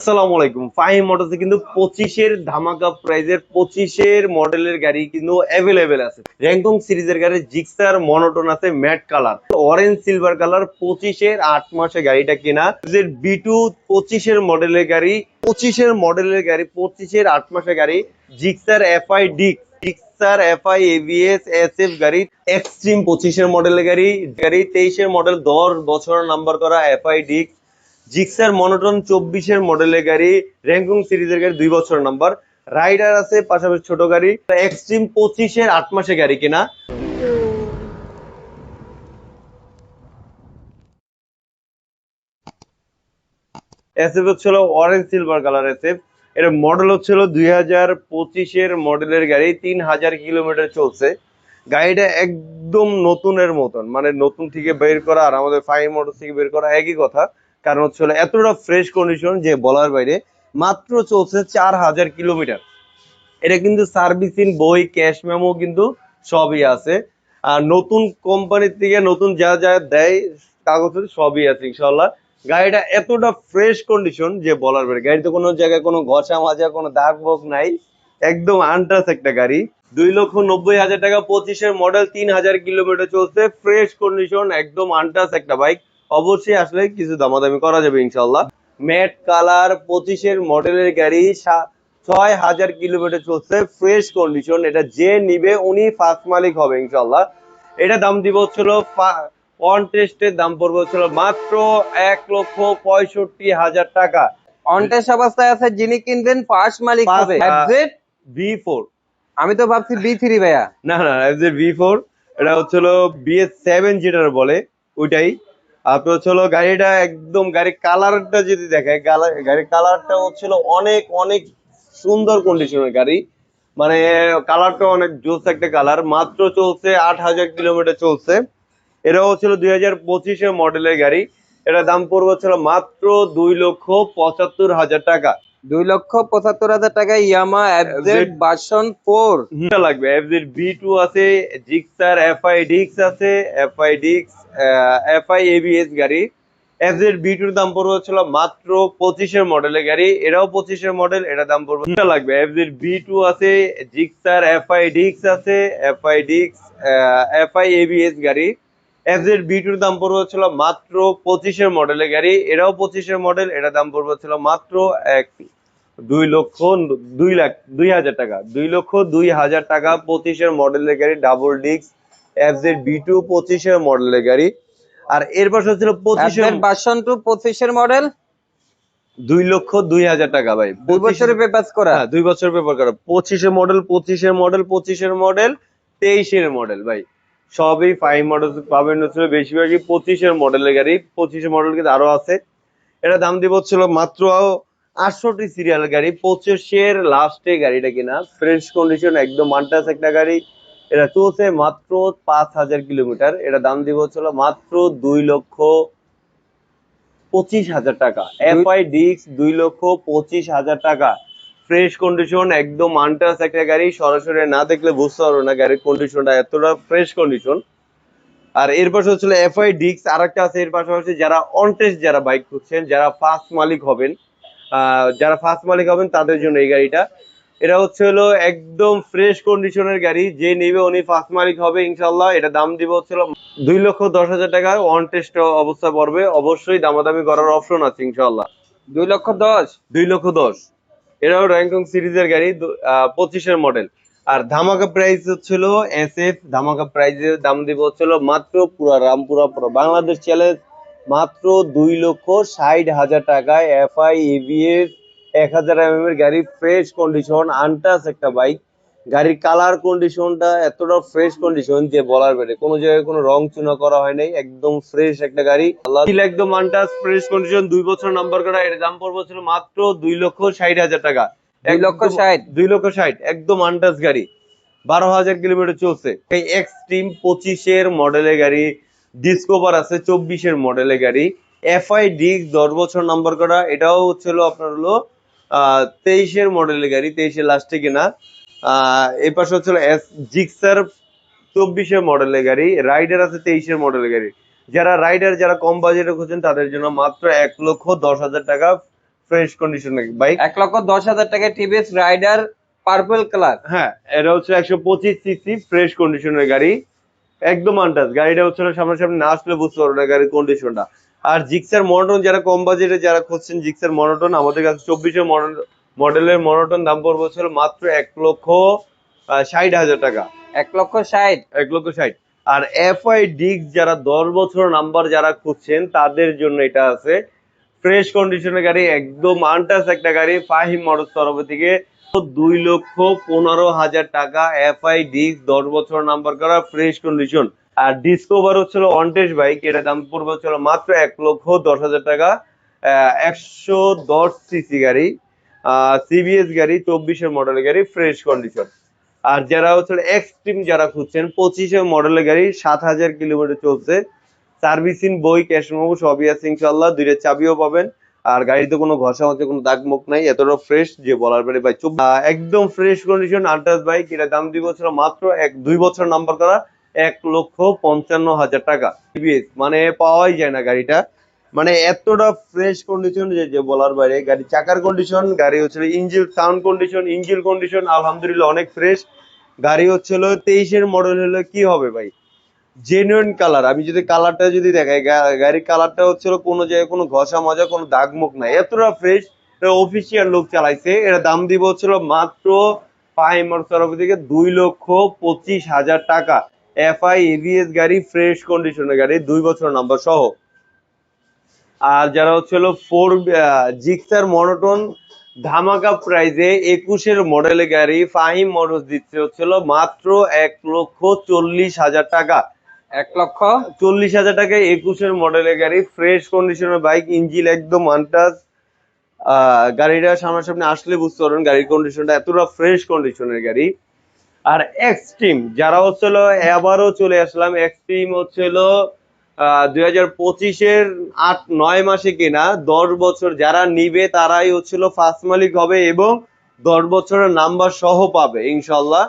আসসালামু আলাইকুম। ফাহিম মোটরসে কিন্তু 25-এর ধামাকা প্রাইজের 25-এর মডেলের গাড়ি কিন্তু অ্যাভেলেবেল আছে। র‍্যাংকং সিরিজের গাড়ি জিক্সার মনোটোন আছে matte colour, orange silver colour. 25-এর 8 মাসে গাড়িটা কেনা। B2 25-এর মডেলের গাড়ি, 25-এর মডেলের গাড়ি, 25-এর 8 মাসে গাড়ি। জিক্সার এফআই ডিক্স, জিক্সার এফআই এবিএস এসএফ গাড়ি। এক্সট্রিম 25-এর মডেলের গাড়ি, 23-এর মডেল 10 বছর নাম্বার করা এফআই ডিক্স। জিক্সার মনোটন 24-এর মডেলের গাড়ি, র‍্যাংকং সিরিজের গাড়ি, 2 বছর নাম্বার। রাইডার আছে পাশাপাশি ছোট গাড়ি। এক্সট্রিম 25-এর 8 মাসে গাড়ি কেনা। এসএফ হচ্ছিল অরেঞ্জ সিলভার কালার এসএফ। এর মডেল হচ্ছিল 2025-এর মডেলের গাড়ি, 3000 কিলোমিটার চলছে। গাড়িটা একদম নতুনের মতন, মানে নতুন থেকে বের করা আর আমাদের ফাহিম মোটরস থেকে বের করা একই কথা। কারণ হচ্ছিল এতটা ফ্রেশ কন্ডিশন যে বলার বাইরে। মাত্র চলছে 4000 কিলোমিটার। এটা কিন্তু সার্ভিসিং বই, ক্যাশ মেমো কিন্তু সবই আছে। আর নতুন কোম্পানির থেকে নতুন যা যা দেয় কাগজ সবই আছে ইনশাল্লাহ। গাড়িটা এতটা ফ্রেশ কন্ডিশন যে বলার বাইরে। গাড়িতে কোনো জায়গায় কোনো ঘষা মাজা, কোনো দাগ বোগ নাই। একদম আনটাচ একটা গাড়ি। 2,90,000 টাকা, 25-এর মডেল, 3000 কিলোমিটার চলছে। ফ্রেশ কন্ডিশন, একদম আনটাচ একটা বাইক। অবশ্যই আসলে কিছু দামাদামি করা যাবে ইনশাল্লাহ। ম্যাট কালার, 25-এর মডেলের গাড়ি, 6000 কিলোমিটার চলছে। Fresh condition. এটা যে নিবে উনি ফার্স্ট মালিক হবে ইনশাল্লাহ। এটা দাম দিব হচ্ছিল, অন টেস্টের দাম পড়বে হচ্ছিল মাত্র 1,65,000 টাকা। অন টেস্ট অবস্থায় আছে, যিনি কিনবেন ফার্স্ট মালিক হবে। FZ V4। আমি তো ভাবছি বি3 ভাইয়া। না না, এফজেড V4। এটা হচ্ছিল BS7 যেটা বলে ওইটাই। আপনার হচ্ছিল গাড়িটা একদম, গাড়ির কালারটা যদি দেখায়, গাড়ির কালারটা হচ্ছিল অনেক অনেক সুন্দর কন্ডিশনের গাড়ি। মানে কালারটা অনেক জোস একটা কালার। মাত্র চলছে 8000 কিলোমিটার চলছে। এটা হচ্ছিল 2025-এর মডেলের গাড়ি। এটা দাম পড়বে হচ্ছিল মাত্র 2,75,000 টাকা। 2,75,000 টাকায় ইয়ামা এফজেড ভার্সন 4 লাগবে। এফজেড V2 আছে, জিক্সার এফআই ডিক্স আছে, এফআই ডিক্স, এফআই এবিএস গাড়ি। এফজেড V2-র দাম পড়বে হচ্ছিল মাত্র 25-এর মডেলের গাড়ি। এটাও 25-এর মডেল। এটা দাম পড়বে লাগবে। এফজেড V2 আছে, জিক্সার এফআই ডিক্স আছে, এফআই ডিক্স, এফআই এবিএস গাড়ি। এফজেড V2-র দাম পড়বে হচ্ছিল মাত্র 25-এর মডেলের গাড়ি। এটাও 25-এর মডেল। এটা দাম পড়বে হচ্ছিল মাত্র 2,02,000 টাকা। 2,02,000 টাকা 25-এর মডেলের গাড়ি, ডাবল ডিস্ক এফজেড V2, 25-এর মডেলের গাড়ি। আর এর পাশে হচ্ছিল 25-এর ভার্সন 2 25-এর মডেল, 2,02,000 টাকা ভাই। 2 বছরের পেপারস করা। হ্যাঁ, 2 বছর পেপার করা। 25-এর মডেল, 25-এর মডেল, 25-এর মডেল, 23-এর মডেল ভাই। সবই ফাইভ মডেল পাবেন হচ্ছিল বেশিরভাগই 25-এর মডেলের গাড়ি। 25-এর মডেল কিন্তু আরো আছে। এটা দাম দিব হচ্ছিল মাত্র 68 সিরিয়াল গাড়ি। 25-এর লাস্টে গাড়িটা কিনা। ফ্রেশ কন্ডিশন, একদম আনটাচ একটা গাড়ি। এটা চলছে মাত্র 5000 কিলোমিটার। এটা দাম দিব হচ্ছিল মাত্র 2,25,000 টাকা। এফআই ডিক্স, 2,25,000 টাকা। ফ্রেশ কন্ডিশন, একদম আনটাচ একটা গাড়ি। সরাসরি না দেখলে বুঝতে পারো না গাড়ির কন্ডিশনটা এতটা ফ্রেশ কন্ডিশন। আর এর পাশে হচ্ছিল এফআই ডিক্স আর একটা আছে। এর পাশাপাশি যারা অনটেস্ট যারা বাইক খুঁজছেন, যারা ফার্স্ট মালিক হবেন, তাদের জন্য এই গাড়িটা। এটা হচ্ছে হলো একদম ফ্রেশ কন্ডিশনের গাড়ি। যে নিবে উনি ফার্স্ট মালিক হবে ইনশাল্লাহ। এটা দাম দিব হচ্ছিল 2,10,000 টাকা। অন টেস্ট অবস্থা পড়বে। অবশ্যই দামাদামি করার অপশন আছে ইনশাল্লাহ। 2,10,000। 2,10,000। এটাও র‍্যাংকং সিরিজের গাড়ি, 25-এর মডেল। আর ধামাকা প্রাইস হচ্ছিল এসএফ। ধামাকা প্রাইসের দাম দিব হচ্ছিল মাত্র পুরা রামপুরা পুরো বাংলাদেশ চ্যালেঞ্জ মাত্র 2,60,000 টাকায়। এফআই এবিএস 1000 এর গাড়ি, ফ্রেশ কন্ডিশন, আনটাচ একটা বাইক। গাড়ির কালার কন্ডিশনটা এতটা ফ্রেশ কন্ডিশন যে বলার বাইরে। কোনো জায়গায় কোনো রং চুনা করা হয় নাই। একদম ফ্রেশ একটা গাড়ি, একদম আনটাচ ফ্রেশ কন্ডিশন, 2 বছর নাম্বার করা। এর দাম পড়বে ছিল মাত্র 2,60,000 টাকা। 2,60,000। 2,60,000 একদম আনটাচ গাড়ি। 12,000 কিলোমিটার চলছে। এই এক্সট্রিম 25-এর মডেলের গাড়ি। ডিসকভার আছে 24-এর মডেলের গাড়ি। এফআই ডিক্স 10 বছর নাম্বার করা। এটাও হচ্ছিল আপনার হলো 23-এর মডেলের গাড়ি, 23-এর লাস্টে কিনা। এই পাশে হচ্ছিল জিক্সার 24-এর মডেলের গাড়ি। রাইডার আছে 23-এর মডেলের গাড়ি। যারা রাইডার, যারা কম বাজেটে খুঁজছেন তাদের জন্য মাত্র 1,10,000 টাকা ফ্রেশ কন্ডিশনের বাইক। 1,10,000 টাকায় টিভিএস রাইডার পার্পল কালার। হ্যাঁ, এটা হচ্ছে 125 সিসি ফ্রেশ কন্ডিশনের গাড়ি, একদম আনটাচ। গাড়িটা হচ্ছে সামনাসামনি না আসলে বুঝতে পারবো না গাড়ির কন্ডিশনটা। আর জিক্সার মনোটন যারা কম বাজেটে যারা খুঁজছেন জিক্সার মনোটন, আমাদের কাছে 24 মডেলের মনোটন দাম পড়বে হচ্ছিল মাত্র 1,60,000 টাকা। 1,60,000। 1,60,000। আর এফআই ডিক্স যারা 10 বছর নাম্বার যারা খুঁজছেন তাদের জন্য এটা আছে ফ্রেশ কন্ডিশনের গাড়ি, একদম আনটাচ একটা গাড়ি। ফাহিম মোটরস তরফ থেকে 2,15,000 টাকা এফআই ডিক্স 10 বছর নাম্বার করা ফ্রেশ কন্ডিশন। আর ডিসকভার হচ্ছিল অনটেস্ট বাইক, এটা দাম পড়বে হচ্ছিল মাত্র 1,10,000 টাকা। 110 সিসি গাড়ি, সিবিএস গাড়ি, 24 মডেলের গাড়ি, ফ্রেশ কন্ডিশন। আর যারা হচ্ছে এক্সট্রিম যারা খুঁজছেন 25 মডেলের গাড়ি, 7,000 কিলোমিটার চলছে, সার্ভিসিং বই ক্যাশ মেমো সবই আছে ইনশাল্লাহ, 2টা চাবিও পাবেন। আর গাড়িতে কোনো ঘষা হচ্ছে কোনো দাগ মুখ নাই, এতটা ফ্রেশ যে বলার পরে ভাই। একদম ফ্রেশ কন্ডিশন আনটাচ বাইক, এটা দাম দিব ছিল মাত্র 2 বছর নাম্বার করা 1,55,000 টাকা। টিভিএস মানে পাওয়াই যায় না গাড়িটা, মানে এতটা ফ্রেশ কন্ডিশন যে বলার বাইরে। গাড়ি চাকার কন্ডিশন, গাড়ি হচ্ছে engine sound condition, engine condition আলহামদুলিল্লাহ অনেক ফ্রেশ। গাড়ি হচ্ছিল 23 মডেল হলে কি হবে ভাই, জেনুইন কালার। আমি যদি কালারটা যদি দেখাই, গাড়ির কালারটা হচ্ছিল কোনো জায়গায় কোনো ঘষা মজা কোনো দাগ মুখ নাই, এতটা ফ্রেশ। অফিসিয়াল লোক চালাইছে, এটা দাম দিব হচ্ছিল মাত্র ফাইমার তরফ থেকে 2,25,000 টাকা। এফআই এবিএস গাড়ি, ফ্রেশ কন্ডিশনের গাড়ি, 2 বছর নাম্বার সহ। আর যারা হচ্ছিল জিক্সার মনোটন ধামাকা প্রাইজে 21 মডেলের গাড়ি, ফাহিম মোটরস দিচ্ছে হচ্ছিল মাত্র 1,40,000 টাকা। 1,40,000 টাকায় 21 মডেলের গাড়ি, ফ্রেশ কন্ডিশনের বাইক, ইঞ্জিন একদম আনটাচ। গাড়িটা সামনাসামনি আসলে বুঝতে পারবেন গাড়ির কন্ডিশনটা, এতটা ফ্রেশ কন্ডিশনের গাড়ি। আর এক্সট্রিম যারা হচ্ছিল, আবারও চলে আসলাম, এক্সট্রিম হচ্ছিল 2025-এর 8-9 মাসে কেনা, 10 বছর যারা নিবে তারাই হচ্ছিল ফার্স্ট মালিক হবে এবং 10 বছরের নাম্বার সহ পাবে ইনশাল্লাহ।